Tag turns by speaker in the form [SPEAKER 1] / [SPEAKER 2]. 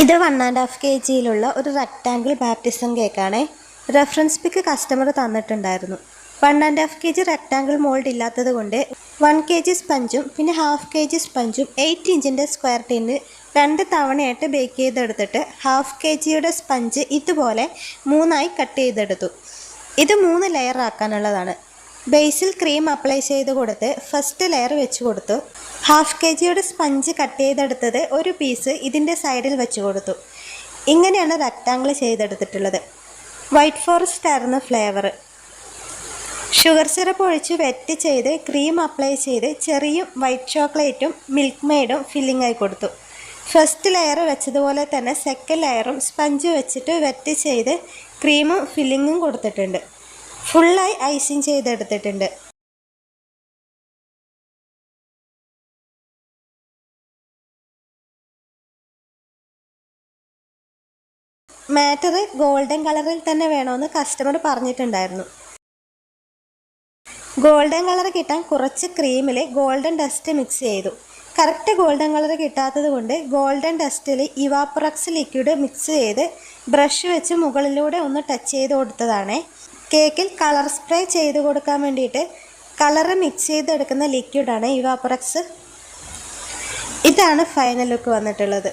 [SPEAKER 1] ഇത് 1.5 kg ഒരു rectangle baptism കേക്കാണ്. റെഫറൻസ് പിക്ക് കസ്റ്റമർ തന്നിട്ടുണ്ടായിരുന്നു. 1.5 kg റെക്റ്റാങ്കിൾ മോൾഡ് ഇല്ലാത്തത് കൊണ്ട് 1 kg സ്പഞ്ചും പിന്നെ 1/2 kg സ്പഞ്ചും 8 ഇഞ്ചിൻ്റെ സ്ക്വയർ ടിന്ന് 2 തവണയായിട്ട് ബേക്ക് ചെയ്തെടുത്തിട്ട് 1/2 kg സ്പഞ്ച് ഇതുപോലെ 3ആയി കട്ട് ചെയ്തെടുത്തു. ഇത് 3 ലെയർ ആക്കാനുള്ളതാണ്. ബേസിൽ ക്രീം അപ്ലൈ ചെയ്ത് കൊടുത്ത് ഫസ്റ്റ് ലെയർ വെച്ച് കൊടുത്തു. 1/2 kg സ്പഞ്ച് കട്ട് ചെയ്തെടുത്തത് ഒരു പീസ് ഇതിൻ്റെ സൈഡിൽ വെച്ച് കൊടുത്തു. ഇങ്ങനെയാണ് റെക്റ്റാങ്കിൾ ചെയ്തെടുത്തിട്ടുള്ളത്. വൈറ്റ് ഫോറസ്റ്റ് ആയിരുന്നു ഫ്ലേവർ. ഷുഗർ സിറപ്പ് ഒഴിച്ച് വെറ്റ് ചെയ്ത് ക്രീം അപ്ലൈ ചെയ്ത് ചെറിയും വൈറ്റ് ചോക്ലേറ്റും മിൽക്ക് മെയ്ഡും ഫില്ലിംഗ് ആയി കൊടുത്തു. ഫസ്റ്റ് ലെയർ വെച്ചതുപോലെ തന്നെ സെക്കൻഡ് ലെയറും സ്പഞ്ച് വെച്ചിട്ട് വെറ്റ് ചെയ്ത് ക്രീമും ഫില്ലിങ്ങും കൊടുത്തിട്ടുണ്ട്. ഫുള്ളായി ഐസിങ് ചെയ്തെടുത്തിട്ടുണ്ട്. മാറ്റർ ഗോൾഡൻ കളറിൽ തന്നെ വേണമെന്ന് കസ്റ്റമർ പറഞ്ഞിട്ടുണ്ടായിരുന്നു. ഗോൾഡൻ കളർ കിട്ടാൻ കുറച്ച് ക്രീമിൽ ഗോൾഡൻ ഡസ്റ്റ് മിക്സ് ചെയ്തു. കറക്റ്റ് ഗോൾഡൻ കളർ കിട്ടാത്തത് കൊണ്ട് ഗോൾഡൻ ഡസ്റ്റിൽ ഇവാപ്പറക്സ് ലിക്വിഡ് മിക്സ് ചെയ്ത് ബ്രഷ് വെച്ച് മുകളിലൂടെ ഒന്ന് ടച്ച് ചെയ്ത് കൊടുത്തതാണ്. കേക്കിൽ കളർ സ്പ്രേ ചെയ്ത് കൊടുക്കാൻ വേണ്ടിയിട്ട് കളർ മിക്സ് ചെയ്തെടുക്കുന്ന ലിക്വിഡാണ് ഇവാപ്പറക്സ്. ഇതാണ് ഫൈനൽ ലുക്ക് വന്നിട്ടുള്ളത്.